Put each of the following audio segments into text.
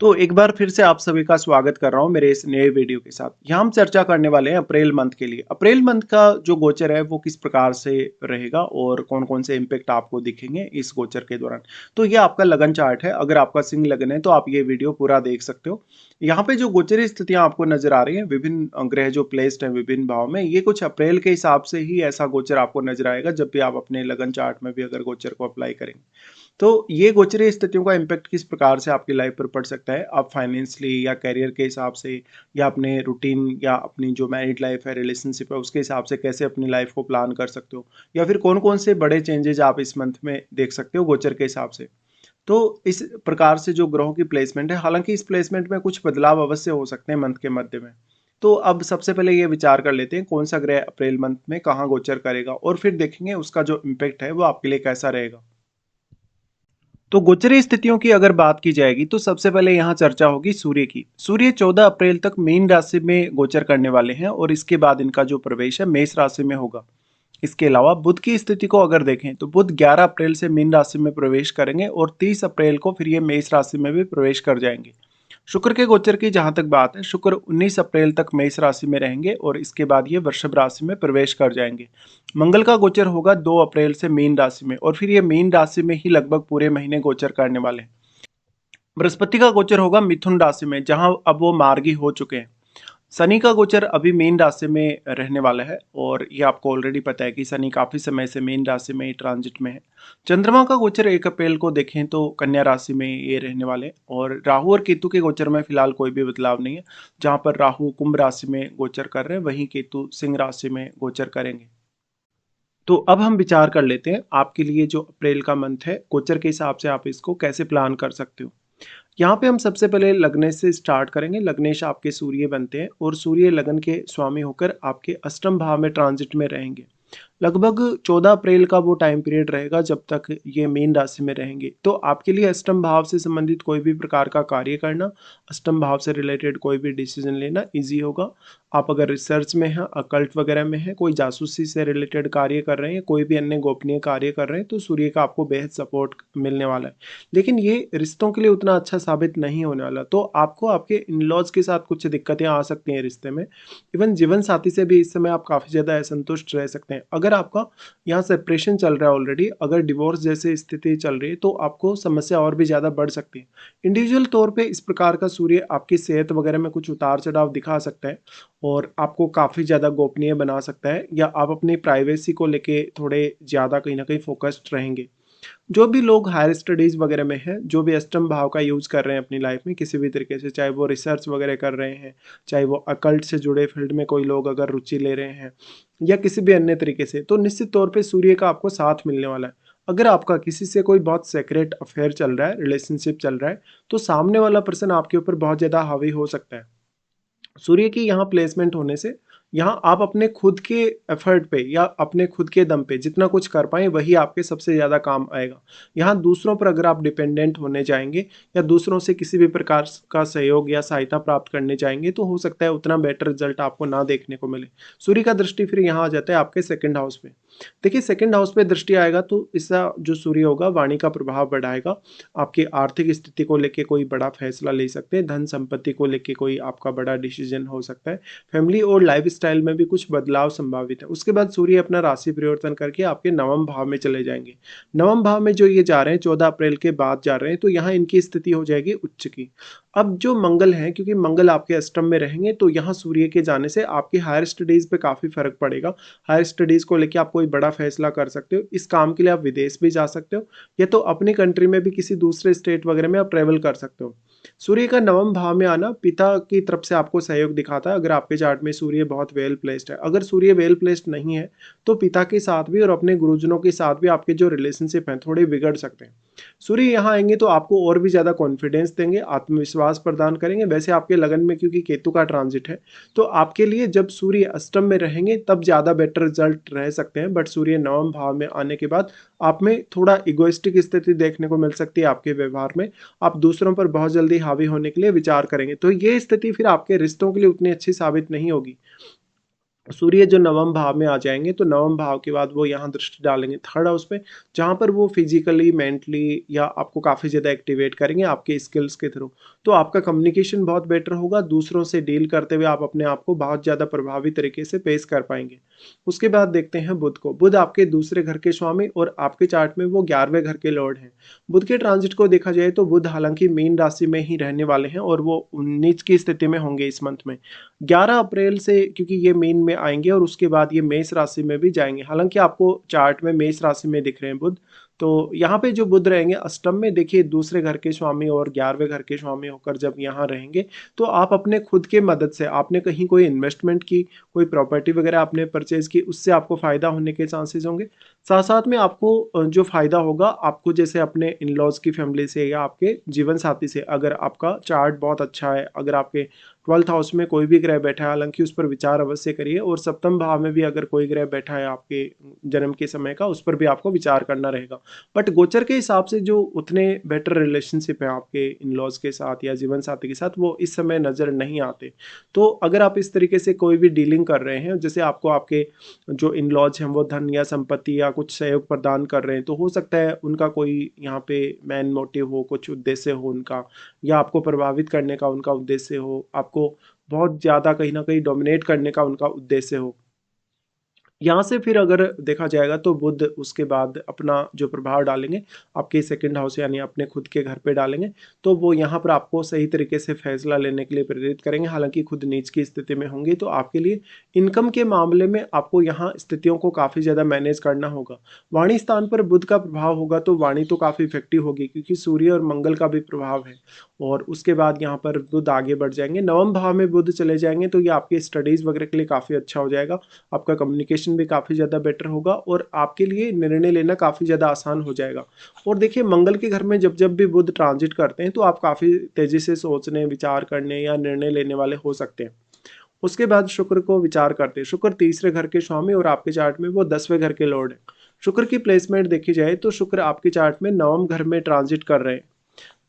तो एक बार फिर से आप सभी का स्वागत कर रहा हूँ मेरे इस नए वीडियो के साथ। यहाँ हम चर्चा करने वाले हैं अप्रैल मंथ के लिए। अप्रैल मंथ का जो गोचर है वो किस प्रकार से रहेगा और कौन-कौन से इम्पैक्ट आपको दिखेंगे इस गोचर के दौरान। तो ये आपका लगन चार्ट है। अगर आपका सिंह लगन है तो आप ये वीडियो पूरा देख सकते हो। यहाँ पे जो गोचरीय स्थितियाँ आपको नज़र आ रही हैं, विभिन्न ग्रह जो प्लेस्ड हैं विभिन्न भाव में, ये कुछ अप्रैल के हिसाब से ही ऐसा गोचर आपको नज़र आएगा जब भी आप अपने लगन चार्ट में भी अगर गोचर को अप्लाई करेंगे। तो ये गोचरीय स्थितियों का इम्पैक्ट किस प्रकार से आपकी लाइफ पर पड़ सकता है? आप फाइनेंशियली या करियर के हिसाब से या अपने रूटीन या अपनी जो मैरिड लाइफ है, रिलेशनशिप है, उसके हिसाब से कैसे अपनी लाइफ को प्लान कर सकते हो? या फिर कौन-कौन से बड़े चेंजेज़ आप इस मंथ में देख सकते हो गोचर के हिसाब से? तो इस प्रकार से जो ग्रहों की प्लेसमेंट है, हालाँकि इस प्लेसमेंट में कुछ बदलाव अवश्य हो सकते हैं मंथ के मध्य में। तो अब सबसे पहले ये विचार कर लेते हैं कौन-सा ग्रह अप्रैल मंथ में कहाँ गोचर करेगा और फिर देखेंगे उसका जो इम्पैक्ट है वो आपके लिए कैसा रहेगा। तो गोचरीय स्थितियों की अगर बात की जाएगी तो सबसे पहले यहाँ चर्चा होगी सूर्य की। सूर्य 14 अप्रैल तक मीन राशि में गोचर करने वाले हैं और इसके बाद इनका जो प्रवेश है मेष राशि में होगा। इसके अलावा बुध की स्थिति को अगर देखें तो बुध 11 अप्रैल से मीन राशि में प्रवेश करेंगे और 30 अप्रैल को फिर ये मेष राशि में भी प्रवेश कर जाएंगे। शुक्र के गोचर की जहां तक बात है, शुक्र 19 अप्रैल तक मेष राशि में रहेंगे और इसके बाद ये वृषभ राशि में प्रवेश कर जाएंगे। मंगल का गोचर होगा 2 अप्रैल से मीन राशि में और फिर ये मीन राशि में ही लगभग पूरे महीने गोचर करने वाले हैं। बृहस्पति का गोचर होगा मिथुन राशि में, जहां अब वो मार्गी हो चुके हैं। शनि का गोचर अभी मीन राशि में रहने वाला है और ये आपको ऑलरेडी पता है कि शनि काफी समय से मीन राशि में ही ट्रांजिट में है। चंद्रमा का गोचर 1 अप्रैल को देखें तो कन्या राशि में ये रहने वाले हैं और राहु और केतु के गोचर में फिलहाल कोई भी बदलाव नहीं है। जहां पर राहु कुंभ राशि में गोचर कर रहे हैं, वहीं केतु सिंह राशि में गोचर करेंगे। तो अब हम विचार कर लेते हैं आपके लिए जो अप्रैल का मंथ है गोचर के हिसाब से आप इसको कैसे प्लान कर सकते हो। यहाँ पे हम सबसे पहले लग्नेश से स्टार्ट करेंगे। लग्नेश आपके सूर्य बनते हैं और सूर्य लगन के स्वामी होकर आपके अष्टम भाव में ट्रांजिट में रहेंगे। लगभग 14 अप्रैल का वो टाइम पीरियड रहेगा जब तक ये मीन राशि में रहेंगे। तो आपके लिए अष्टम भाव से संबंधित कोई भी प्रकार का कार्य करना, अष्टम भाव से रिलेटेड कोई भी डिसीजन लेना ईजी होगा। आप अगर रिसर्च में हैं, अकल्ट वगैरह में हैं, कोई जासूसी से रिलेटेड कार्य कर रहे हैं, कोई भी अन्य गोपनीय कार्य कर रहे हैं, तो सूर्य का आपको बेहद सपोर्ट मिलने वाला है। लेकिन ये रिश्तों के लिए उतना अच्छा साबित नहीं होने वाला। तो आपको आपके इन-लॉज़ के साथ कुछ दिक्कतें आ सकती हैं रिश्ते में। इवन जीवन साथी से भी इस समय आप काफ़ी ज़्यादा असंतुष्ट रह सकते हैं। अगर आपका यहाँ सेपरेशन चल रहा है ऑलरेडी, अगर डिवोर्स जैसी स्थिति चल रही है तो आपको समस्या और भी ज़्यादा बढ़ सकती है। इंडिविजुअल तौर पे इस प्रकार का सूर्य आपकी सेहत वगैरह में कुछ उतार-चढ़ाव दिखा सकता है और आपको काफ़ी ज़्यादा गोपनीय बना सकता है, या आप अपनी प्राइवेसी को लेके थोड़े ज़्यादा कहीं न कहीं फ़ोकस्ड रहेंगे। जो भी लोग हायर स्टडीज़ वगैरह में हैं, जो भी अष्टम भाव का यूज़ कर रहे हैं अपनी लाइफ में किसी भी तरीके से, चाहे वो रिसर्च वगैरह कर रहे हैं, चाहे वो अकल्ट से जुड़े फील्ड में कोई लोग अगर रुचि ले रहे हैं या किसी भी अन्य तरीके से, तो निश्चित तौर पे सूर्य का आपको साथ मिलने वाला है। अगर आपका किसी से कोई बहुत सीक्रेट अफेयर चल रहा है, रिलेशनशिप चल रहा है, तो सामने वाला पर्सन आपके ऊपर बहुत ज़्यादा हावी हो सकता है। सूर्य की यहाँ प्लेसमेंट होने से यहाँ आप अपने खुद के एफर्ट पे या अपने खुद के दम पे जितना कुछ कर पाएँ वही आपके सबसे ज़्यादा काम आएगा। यहाँ दूसरों पर अगर आप डिपेंडेंट होने जाएँगे या दूसरों से किसी भी प्रकार का सहयोग या सहायता प्राप्त करने जाएँगे तो हो सकता है उतना बेटर रिज़ल्ट आपको ना देखने को मिले। सूर्य का दृष्टि फिर यहाँ आ जाता है आपके सेकंड हाउस पे। देखिए सेकंड हाउस पे दृष्टि आएगा तो इसका जो सूर्य होगा वाणी का प्रभाव बढ़ाएगा। आपकी आर्थिक स्थिति को लेके कोई बड़ा फैसला ले सकते हैं, धन संपत्ति को लेके कोई आपका बड़ा डिसीजन हो सकता है, फैमिली और लाइफस्टाइल में भी कुछ बदलाव संभावित है। उसके बाद सूर्य अपना राशि परिवर्तन करके आपके नवम भाव में चले जाएंगे। नवम भाव में जो ये जा रहे हैं 14 अप्रैल के बाद जा रहे हैं, तो यहाँ इनकी स्थिति हो जाएगी उच्च की। अब जो मंगल है, क्योंकि मंगल आपके अष्टम में रहेंगे, तो यहाँ सूर्य के जाने से आपकी हायर स्टडीज पे काफी फर्क पड़ेगा। हायर स्टडीज को लेके आप कोई बड़ा फैसला कर सकते हो। इस काम के लिए आप विदेश भी जा सकते हो या तो अपनी कंट्री में भी किसी दूसरे स्टेट वगैरह में आप ट्रेवल कर सकते हो। सूर्य का नवम भाव में आना पिता की तरफ से आपको सहयोग दिखाता है। अगर आपके चार्ट में सूर्य बहुत वेल प्लेस्ड है, अगर सूर्य वेल प्लेस्ड नहीं है तो पिता के साथ भी और अपने गुरुजनों के साथ भी आपके जो रिलेशनशिप हैं थोड़े बिगड़ सकते हैं। सूर्य यहाँ आएंगे तो आपको और भी ज़्यादा कॉन्फिडेंस देंगे, आत्मविश्वास प्रदान करेंगे। वैसे आपके लगन में क्योंकि केतु का ट्रांजिट है, तो आपके लिए जब सूर्य अष्टम में रहेंगे तब ज़्यादा बेटर रिजल्ट रह सकते हैं। बट सूर्य नवम भाव में आने के बाद आप में थोड़ा इगोइस्टिक स्थिति देखने को मिल सकती है आपके व्यवहार में। आप दूसरों पर बहुत जल्दी हावी होने के लिए विचार करेंगे, तो ये स्थिति फिर आपके रिश्तों के लिए उतनी अच्छी साबित नहीं होगी। सूर्य जो नवम भाव में आ जाएँगे, तो नवम भाव के बाद वो यहाँ दृष्टि डालेंगे थर्ड हाउस पे, जहाँ पर वो फिज़िकली, मेंटली या आपको काफ़ी ज़्यादा एक्टिवेट करेंगे आपके स्किल्स के थ्रू। तो आपका कम्युनिकेशन बहुत बेटर होगा, दूसरों से डील करते हुए आप अपने आप को बहुत ज़्यादा प्रभावी तरीके से पेश कर पाएँगे। उसके बाद देखते हैं बुध को। बुध आपके दूसरे घर के स्वामी और आपके चार्ट में वो 11वें घर के लॉर्ड हैं। बुध के ट्रांजिट को देखा जाए तो बुध हालाँकि मीन राशि में ही रहने वाले हैं और वो नीच की स्थिति में होंगे इस मंथ में। 11 अप्रैल से क्योंकि ये मीन में आएँगे और उसके बाद ये मेष राशि में भी जाएँगे। हालाँकि आपको चार्ट में मेष राशि में दिख रहे हैं बुध, तो यहाँ पे जो बुध रहेंगे अष्टम में देखिए दूसरे घर के स्वामी और 11वें घर के स्वामी होकर जब यहाँ रहेंगे, तो आप अपने खुद के मदद से आपने कहीं कोई इन्वेस्टमेंट की, कोई प्रॉपर्टी वगैरह आपने परचेज़ की, उससे आपको फ़ायदा होने के चांसेस होंगे। साथ-साथ में आपको जो फ़ायदा होगा, आपको जैसे अपने इन-लॉज़ की फैमिली से या आपके जीवन साथी से, अगर आपका चार्ट बहुत अच्छा है, अगर आपके 12th हाउस में कोई भी ग्रह बैठा है, हालाँकि उस पर विचार अवश्य करिए और सप्तम भाव में भी अगर कोई ग्रह बैठा है आपके जन्म के समय का, उस पर भी आपको विचार करना रहेगा। बट गोचर के हिसाब से जो उतने बेटर रिलेशनशिप हैं आपके इन-लॉज़ के साथ या जीवन साथी के साथ, वो इस समय नज़र नहीं आते। तो अगर आप इस तरीके से कोई भी डीलिंग कर रहे हैं, जैसे आपको आपके जो इन-लॉज़ हैं वो धन या संपत्ति या कुछ सहयोग प्रदान कर रहे हैं, तो हो सकता है उनका कोई यहाँ पे मेन मोटिव हो, कुछ उद्देश्य हो उनका, या आपको प्रभावित करने का उनका उद्देश्य हो, आपको बहुत ज़्यादा कहीं न कहीं डोमिनेट करने का उनका उद्देश्य हो। यहाँ से फिर अगर देखा जाएगा तो बुध उसके बाद अपना जो प्रभाव डालेंगे आपके सेकंड हाउस यानी अपने खुद के घर पे डालेंगे, तो वो यहाँ पर आपको सही तरीके से फैसला लेने के लिए प्रेरित करेंगे। हालाँकि खुद नीच की स्थिति में होंगे, तो आपके लिए इनकम के मामले में आपको यहाँ स्थितियों को काफ़ी ज़्यादा मैनेज करना होगा। वाणी स्थान पर बुध का प्रभाव होगा तो वाणी तो काफ़ी इफ़ेक्टिव होगी क्योंकि सूर्य और मंगल का भी प्रभाव है। और उसके बाद यहाँ पर बुध आगे बढ़ जाएँगे, नवम भाव में बुध चले जाएँगे तो ये आपके स्टडीज़ वगैरह के लिए काफ़ी अच्छा हो जाएगा। आपका कम्युनिकेशन भी काफ़ी ज़्यादा बेटर होगा और आपके लिए निर्णय लेना काफ़ी ज़्यादा आसान हो जाएगा। और देखिए मंगल के घर में जब भी बुध ट्रांजिट करते हैं तो आप काफ़ी तेज़ी से सोचने, विचार करने या निर्णय लेने वाले हो सकते हैं। उसके बाद शुक्र को विचार करते हैं। शुक्र तीसरे घर के स्वामी और आपके चार्ट में वो 10वें घर के लॉर्ड हैं। शुक्र की प्लेसमेंट देखी जाए तो शुक्र आपके चार्ट में नवम घर में ट्रांजिट कर रहे हैं।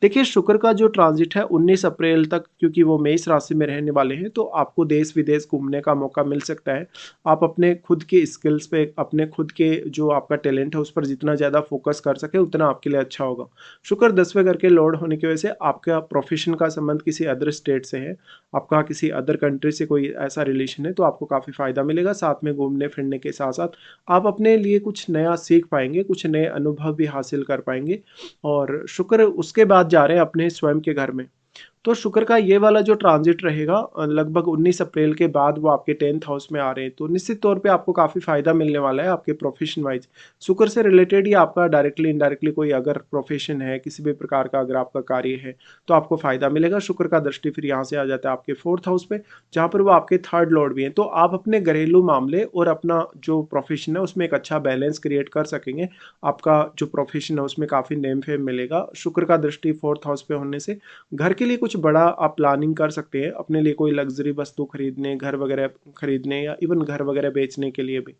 देखिए शुक्र का जो ट्रांजिट है 19 अप्रैल तक, क्योंकि वो मेष राशि में रहने वाले हैं, तो आपको देश-विदेश घूमने का मौका मिल सकता है। आप अपने खुद के स्किल्स पे, अपने खुद के जो आपका टैलेंट है उस पर जितना ज़्यादा फ़ोकस कर सकें उतना आपके लिए अच्छा होगा। शुक्र 10वें घर के लॉर्ड होने की वजह से आपका प्रोफ़ेशन का संबंध किसी अदर स्टेट से है, आपका किसी अदर कंट्री से कोई ऐसा रिलेशन है तो आपको काफ़ी फ़ायदा मिलेगा। साथ में घूमने-फिरने के साथ-साथ आप अपने लिए कुछ नया सीख पाएँगे, कुछ नए अनुभव भी हासिल कर पाएँगे। और शुक्र उसके बाद जा रहे हैं अपने स्वयं के घर में। तो शुक्र का ये वाला जो ट्रांजिट रहेगा लगभग 19 अप्रैल के बाद वो आपके 10th हाउस में आ रहे हैं, तो निश्चित तौर पे आपको काफ़ी फ़ायदा मिलने वाला है आपके प्रोफ़ेशन वाइज़। शुक्र से रिलेटेड ही आपका डायरेक्टली इनडायरेक्टली कोई अगर प्रोफ़ेशन है, किसी भी प्रकार का अगर आपका कार्य है, तो आपको फ़ायदा मिलेगा। शुक्र का दृष्टि फिर यहाँ से आ जाता है आपके 4th हाउस पे, जहाँ पर वो आपके 3rd लॉर्ड भी हैं। तो आप अपने घरेलू मामले और अपना जो प्रोफ़ेशन है उसमें एक अच्छा बैलेंस क्रिएट कर सकेंगे। आपका जो प्रोफ़ेशन है उसमें काफ़ी नेम-फेम मिलेगा। शुक्र का दृष्टि 4th हाउस पे होने से घर के लिए कुछ बड़ा आप प्लानिंग कर सकते हैं, अपने लिए कोई लग्ज़री वस्तु खरीदने, घर वगैरह खरीदने या इवन घर वगैरह बेचने के लिए भी।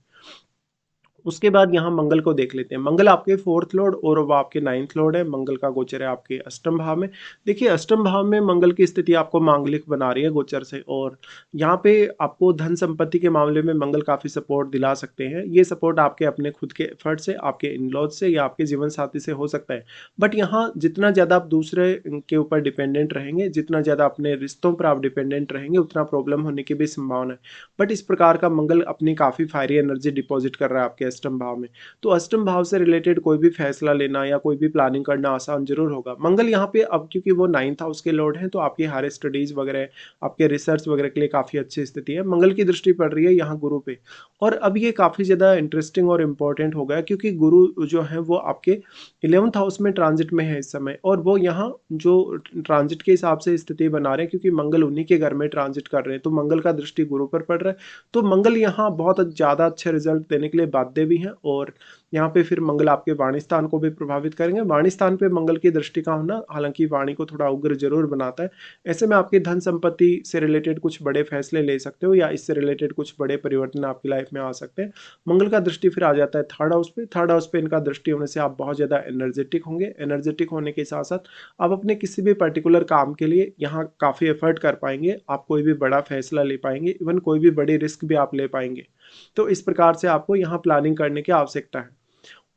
उसके बाद यहाँ मंगल को देख लेते हैं। मंगल आपके 4th लॉर्ड और वो आपके 9th लॉर्ड है। मंगल का गोचर है आपके अष्टम भाव में। देखिए अष्टम भाव में मंगल की स्थिति आपको मांगलिक बना रही है गोचर से, और यहाँ पे आपको धन संपत्ति के मामले में मंगल काफ़ी सपोर्ट दिला सकते हैं। ये सपोर्ट आपके अपने खुद के एफर्ट से, आपके इन-लॉज़ से या आपके जीवन साथी से हो सकता है। बट यहाँ जितना ज़्यादा आप दूसरे के ऊपर डिपेंडेंट रहेंगे, जितना ज़्यादा अपने रिश्तों पर आप डिपेंडेंट रहेंगे, उतना प्रॉब्लम होने की भी संभावना है। बट इस प्रकार का मंगल अपनी काफ़ी फायरी एनर्जी डिपॉजिट कर रहा है आपके अष्टम भाव में। तो अष्टम भाव से रिलेटेड कोई भी फैसला लेना या कोई भी प्लानिंग करना आसान ज़रूर होगा। मंगल यहाँ पे अब क्योंकि वो 9th हाउस के लॉर्ड हैं, तो आपकी हायर स्टडीज़ वगैरह, आपके रिसर्च वगैरह के लिए काफ़ी अच्छी स्थिति है। मंगल की दृष्टि पड़ रही है यहाँ गुरु पे, और अब ये काफ़ी ज़्यादा इंटरेस्टिंग और इम्पोर्टेंट हो गया क्योंकि गुरु जो है वो आपके 11th हाउस में ट्रांजिट में है इस समय, और वो यहाँ जो ट्रांजिट के हिसाब से स्थिति बना रहे हैं क्योंकि मंगल उन्हीं के घर में ट्रांजिट कर रहे हैं, तो मंगल का दृष्टि गुरु पर पड़ रहा है। तो मंगल यहाँ बहुत ज़्यादा अच्छे रिजल्ट देने के लिए बाध्य भी हैं, और यहाँ पे फिर मंगल आपके वाणी स्थान को भी प्रभावित करेंगे। वाणी स्थान पे मंगल की दृष्टि का होना हालांकि वाणी को थोड़ा उग्र जरूर बनाता है। ऐसे में आपकी धन संपत्ति से रिलेटेड कुछ बड़े फैसले ले सकते हो या इससे रिलेटेड कुछ बड़े परिवर्तन आपकी लाइफ में आ सकते हैं। मंगल का दृष्टि फिर आ जाता है थर्ड हाउस पे। थर्ड हाउस पे इनका दृष्टि होने से आप बहुत ज़्यादा एनर्जेटिक होंगे। एनर्जेटिक होने के साथ साथ आप अपने किसी भी पर्टिकुलर काम के लिए यहाँ काफ़ी एफर्ट कर पाएंगे। आप कोई भी बड़ा फैसला ले पाएंगे, इवन कोई भी बड़ी रिस्क भी आप ले पाएंगे। तो इस प्रकार से आपको यहाँ प्लानिंग करने की आवश्यकता है।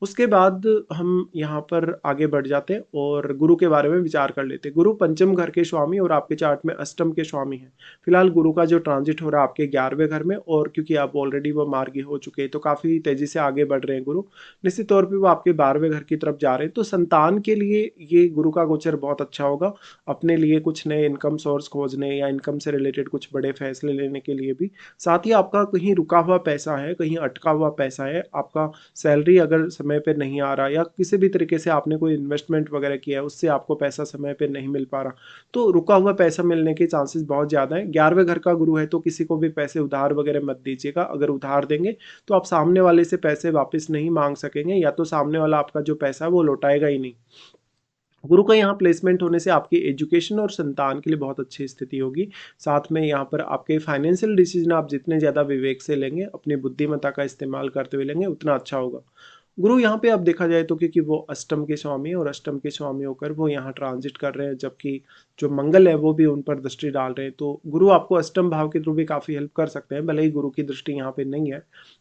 उसके बाद हम यहाँ पर आगे बढ़ जाते हैं और गुरु के बारे में विचार कर लेते हैं। गुरु पंचम घर के स्वामी और आपके चार्ट में अष्टम के स्वामी हैं। फिलहाल गुरु का जो ट्रांजिट हो रहा है आपके 11वें घर में, और क्योंकि आप ऑलरेडी वो मार्गी हो चुके हैं तो काफ़ी तेजी से आगे बढ़ रहे हैं गुरु। निश्चित तौर पर वो आपके 12वें घर की तरफ जा रहे हैं, तो संतान के लिए ये गुरु का गोचर बहुत अच्छा होगा। अपने लिए कुछ नए इनकम सोर्स खोजने या इनकम से रिलेटेड कुछ बड़े फैसले लेने के लिए भी। साथ ही आपका कहीं रुका हुआ पैसा है, कहीं अटका हुआ पैसा है, आपका सैलरी अगर समय पे नहीं आ रहा या किसी भी तरीके से आपने कोई इन्वेस्टमेंट वगैरह किया है उससे आपको पैसा समय पे नहीं मिल पा रहा, तो रुका हुआ पैसा मिलने के चांसेस बहुत ज़्यादा हैं। 11वें घर का गुरु है तो किसी को भी पैसे उधार वगैरह मत दीजिएगा। अगर उधार देंगे तो आप सामने वाले से पैसे वापस नहीं मांग सकेंगे, या तो सामने वाला आपका जो पैसा है वो लौटाएगा ही नहीं। गुरु का यहाँ प्लेसमेंट होने से आपकी एजुकेशन और संतान के लिए बहुत अच्छी स्थिति होगी। साथ में यहाँ पर आपके फाइनेंशियल डिसीजन आप जितने ज़्यादा विवेक से लेंगे, अपनी बुद्धिमत्ता का इस्तेमाल करते हुए लेंगे, उतना अच्छा होगा। गुरु यहाँ पे अब देखा जाए तो क्योंकि वो अष्टम के स्वामी है और अष्टम के स्वामी होकर वो यहाँ ट्रांजिट कर रहे हैं, जबकि जो मंगल है वो भी उन पर दृष्टि डाल रहे हैं, तो गुरु आपको अष्टम भाव के थ्रू भी काफ़ी हेल्प कर सकते हैं। भले ही गुरु की दृष्टि यहाँ पे नहीं है,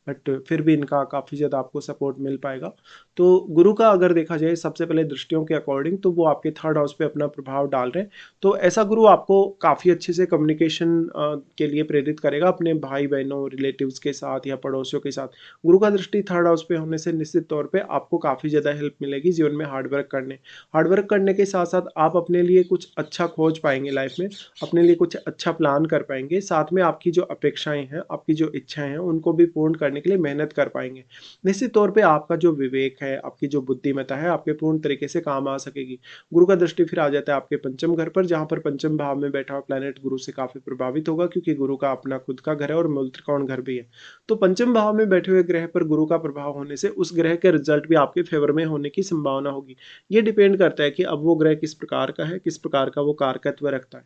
बट फिर भी इनका काफ़ी ज़्यादा आपको सपोर्ट मिल पाएगा। तो गुरु का अगर देखा जाए सबसे पहले दृष्टियों के अकॉर्डिंग तो वो आपके थर्ड हाउस पे अपना प्रभाव डाल रहे हैं। तो ऐसा गुरु आपको काफ़ी अच्छे से कम्युनिकेशन के लिए प्रेरित करेगा अपने भाई बहनों, रिलेटिव्स के साथ या पड़ोसियों के साथ। गुरु का दृष्टि थर्ड हाउस पे होने से निश्चित तौर पे आपको काफ़ी ज़्यादा हेल्प मिलेगी जीवन में हार्डवर्क करने के साथ साथ आप अपने लिए कुछ अच्छा खोज पाएंगे लाइफ में, अपने लिए कुछ अच्छा प्लान कर पाएंगे। साथ में आपकी जो अपेक्षाएं हैं, आपकी जो इच्छाएं हैं, उनको भी पूर्ण करने के लिए मेहनत कर पाएंगे। निश्चित तौर पे आपका जो विवेक है, आपकी जो बुद्धिमत्ता है, आपके पूर्ण तरीके से काम आ सकेगी। गुरु का दृष्टि फिर आ जाता है आपके पंचम घर पर, जहाँ पर पंचम भाव में बैठा हुआ प्लैनेट गुरु से काफ़ी प्रभावित होगा, क्योंकि गुरु का अपना खुद का घर है और मूल त्रिकोण घर भी है। तो पंचम भाव में बैठे हुए ग्रह पर गुरु का प्रभाव होने से उस ग्रह के रिजल्ट भी आपके फेवर में होने की संभावना होगी। ये डिपेंड करता है कि अब वो ग्रह किस प्रकार का है, किस प्रकार का वो कारकत्व रखता है।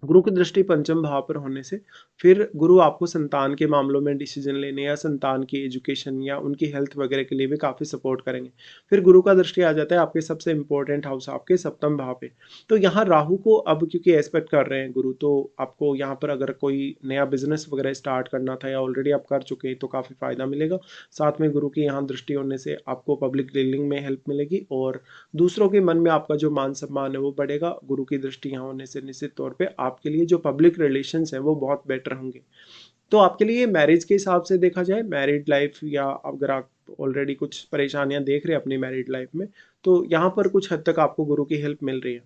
गुरु की दृष्टि पंचम भाव पर होने से फिर गुरु आपको संतान के मामलों में डिसीजन लेने या संतान की एजुकेशन या उनकी हेल्थ वगैरह के लिए भी काफ़ी सपोर्ट करेंगे। फिर गुरु का दृष्टि आ जाता है आपके सबसे इंपॉर्टेंट हाउस, आपके सप्तम भाव पे। तो यहाँ राहु को अब क्योंकि एस्पेक्ट कर रहे हैं गुरु, तो आपको यहाँ पर अगर कोई नया बिजनेस वगैरह स्टार्ट करना था या ऑलरेडी आप कर चुके हैं तो काफ़ी फायदा मिलेगा। साथ में गुरु की यहाँ दृष्टि होने से आपको पब्लिक डीलिंग में हेल्प मिलेगी और दूसरों के मन में आपका जो मान सम्मान है वो बढ़ेगा। गुरु की दृष्टि यहाँ होने से निश्चित तौर पे आपके लिए जो पब्लिक रिलेशंस हैं वो बहुत बेटर होंगे। तो आपके लिए मैरिज के हिसाब से देखा जाए, मैरिड लाइफ या अगर आप ऑलरेडी कुछ परेशानियां देख रहे हैं अपनी मैरिड लाइफ में, तो यहाँ पर कुछ हद तक आपको गुरु की हेल्प मिल रही है।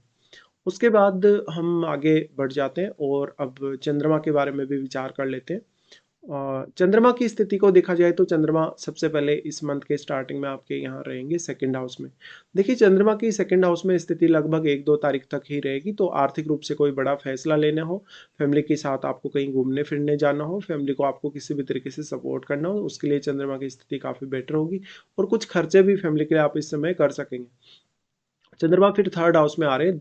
उसके बाद हम आगे बढ़ जाते हैं और अब चंद्रमा के बारे में भी विचार कर लेते हैं। चंद्रमा की स्थिति को देखा जाए तो चंद्रमा सबसे पहले इस मंथ के स्टार्टिंग में आपके यहाँ रहेंगे सेकंड हाउस में। देखिए चंद्रमा की सेकंड हाउस में स्थिति लगभग 1-2 तारीख तक ही रहेगी, तो आर्थिक रूप से कोई बड़ा फैसला लेना हो, फैमिली के साथ आपको कहीं घूमने फिरने जाना हो, फैमिली को आपको किसी भी तरीके से सपोर्ट करना हो, उसके लिए चंद्रमा की स्थिति काफ़ी बेटर होगी और कुछ खर्चे भी फैमिली के लिए आप इस समय कर सकेंगे। चंद्रमा फिर थर्ड हाउस में आ रहे हैं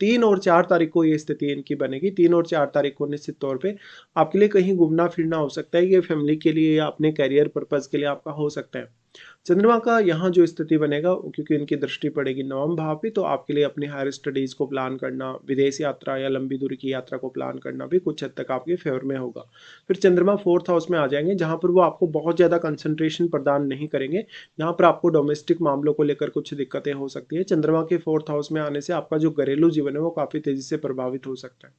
3 और 4 तारीख को ये स्थिति इनकी बनेगी। 3 और 4 तारीख को निश्चित तौर पे आपके लिए कहीं घूमना फिरना हो सकता है, ये फैमिली के लिए या अपने करियर पर्पज के लिए आपका हो सकता है। चंद्रमा का यहाँ जो स्थिति बनेगा क्योंकि इनकी दृष्टि पड़ेगी नवम भाव पे, तो आपके लिए अपनी हायर स्टडीज को प्लान करना, विदेश यात्रा या लंबी दूरी की यात्रा को प्लान करना भी कुछ हद तक आपके फेवर में होगा। फिर चंद्रमा फोर्थ हाउस में आ जाएंगे, जहाँ पर वो आपको बहुत ज़्यादा कंसंट्रेशन प्रदान नहीं करेंगे। यहाँ पर आपको डोमेस्टिक मामलों को लेकर कुछ दिक्कतें हो सकती है। चंद्रमा के फोर्थ हाउस में आने से आपका जो घरेलू जीवन है वो काफ़ी तेजी से प्रभावित हो सकता है।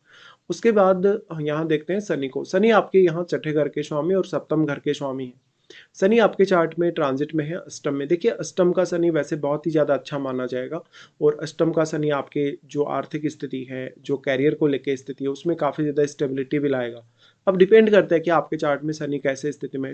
उसके बाद यहाँ देखते हैं शनि को। शनि आपके यहाँ छठे घर के स्वामी और सप्तम घर के स्वामी है। शनि आपके चार्ट में ट्रांजिट में है अष्टम में। देखिए अष्टम का शनि वैसे बहुत ही ज़्यादा अच्छा माना जाएगा और अष्टम का शनि आपके जो आर्थिक स्थिति है, जो कैरियर को लेकर स्थिति है, उसमें काफ़ी ज़्यादा स्टेबिलिटी भी लाएगा। अब डिपेंड करता है कि आपके चार्ट में शनि कैसे स्थिति में है।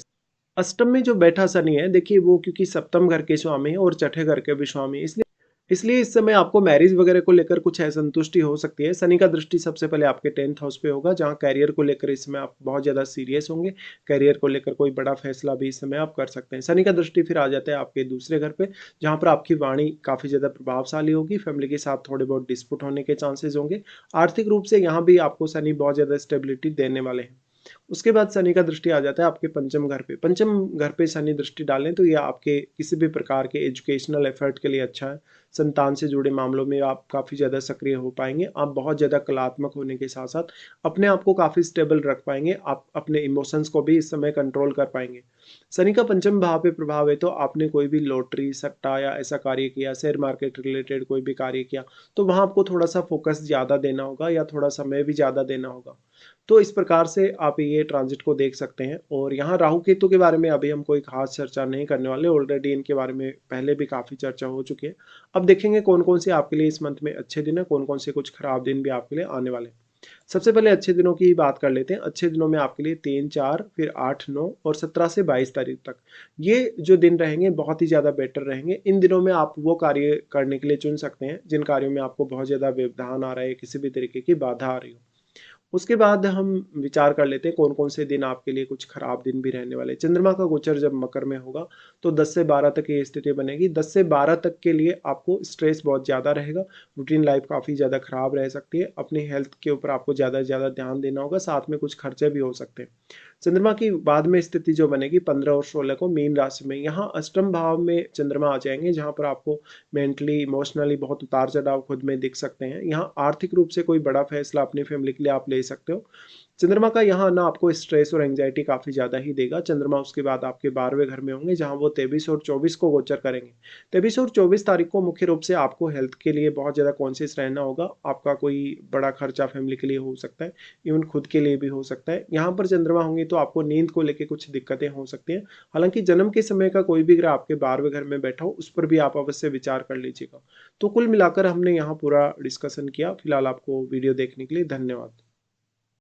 अष्टम में जो बैठा शनि है, देखिए वो क्योंकि सप्तम घर के स्वामी है और छठे घर के भी स्वामी है, इसलिए इसलिए इस समय आपको मैरिज वगैरह को लेकर कुछ असंतुष्टि हो सकती है। शनि का दृष्टि सबसे पहले आपके 10th हाउस पे होगा, जहाँ करियर को लेकर इस समय आप बहुत ज़्यादा सीरियस होंगे। करियर को लेकर कोई बड़ा फैसला भी इस समय आप कर सकते हैं। शनि का दृष्टि फिर आ जाता है आपके दूसरे घर पे, जहाँ पर आपकी वाणी काफ़ी ज़्यादा प्रभावशाली होगी। फैमिली के साथ थोड़े बहुत डिस्प्यूट होने के चांसेस होंगे। आर्थिक रूप से यहाँ भी आपको शनि बहुत ज़्यादा स्टेबिलिटी देने वाले हैं। उसके बाद शनि का दृष्टि आ जाता है आपके पंचम घर पे। पंचम घर पे शनि दृष्टि डालें तो ये आपके किसी भी प्रकार के एजुकेशनल एफर्ट के लिए अच्छा है। संतान से जुड़े मामलों में आप काफ़ी ज़्यादा सक्रिय हो पाएँगे। आप बहुत ज़्यादा कलात्मक होने के साथ-साथ अपने आप को काफ़ी स्टेबल रख पाएँगे। आप अपने इमोशंस को भी इस समय कंट्रोल कर पाएँगे। शनि का पंचम भाव पे प्रभाव है तो आपने कोई भी लॉटरी, सट्टा या ऐसा कार्य किया, शेयर मार्केट रिलेटेड कोई भी कार्य किया, तो वहाँ आपको थोड़ा-सा फ़ोकस ज़्यादा देना होगा या थोड़ा समय भी ज़्यादा देना होगा। तो इस प्रकार से आप ये ट्रांज़िट को देख सकते हैं और यहाँ राहु केतु के बारे में अभी हम कोई ख़ास चर्चा नहीं करने वाले, ऑलरेडी इनके बारे में पहले भी काफ़ी चर्चा हो चुकी है। अब देखेंगे कौन-कौन से आपके लिए इस मंथ में अच्छे दिन हैं, कौन-कौन से कुछ खराब दिन भी आपके लिए आने वाले हैं। सबसे पहले अच्छे दिनों की बात कर लेते हैं। अच्छे दिनों में आपके लिए 3, 4 फिर 8, 9 और 17 से 22 तारीख तक। ये जो दिन रहेंगे बहुत ही ज़्यादा बेटर रहेंगे। इन दिनों में आप वो कार्य करने के लिए चुन सकते हैं, जिन कार्यों में आपको बहुत ज़्यादा व्यवधान आ रहा है, किसी भी तरीके की बाधा आ रही हो। उसके बाद हम विचार कर लेते हैं कौन-कौन से दिन आपके लिए कुछ खराब दिन भी रहने वाले हैं। चंद्रमा का गोचर जब मकर में होगा, तो 10 से 12 तक ये स्थिति बनेगी। 10 से 12 तक के लिए आपको स्ट्रेस बहुत ज़्यादा रहेगा, रूटीन लाइफ काफ़ी ज़्यादा खराब रह सकती है। अपनी हेल्थ के ऊपर आपको ज़्यादा से ज़्यादा ध्यान देना होगा, साथ में कुछ खर्चे भी हो सकते हैं। चंद्रमा की बाद में स्थिति जो बनेगी 15 और 16 को मीन राशि में, यहाँ अष्टम भाव में चंद्रमा आ जाएँगे, जहाँ पर आपको मेंटली, इमोशनली बहुत उतार-चढ़ाव खुद में दिख सकते हैं। यहाँ आर्थिक रूप से कोई बड़ा फैसला अपनी फैमिली के लिए आप ले सकते हो। चंद्रमा का यहाँ आना आपको स्ट्रेस और एंग्जायटी काफ़ी ज़्यादा ही देगा। चंद्रमा उसके बाद आपके 12वें घर में होंगे, जहाँ वो 23 और 24 को गोचर करेंगे। 23 और 24 तारीख को मुख्य रूप से आपको हेल्थ के लिए बहुत ज़्यादा कॉन्शियस रहना होगा। आपका कोई बड़ा खर्चा फैमिली के लिए हो सकता है, इवन खुद के लिए भी हो सकता है। यहाँ पर चंद्रमा होंगे तो आपको नींद को लेके कुछ दिक्कतें हो सकती हैं। हालाँकि जन्म के समय का कोई भी ग्रह आपके 12वें घर में बैठा हो, उस पर भी आप अवश्य विचार कर लीजिएगा। तो कुल मिलाकर हमने यहाँ पूरा डिस्कशन किया। फिलहाल आपको वीडियो देखने के लिए धन्यवाद।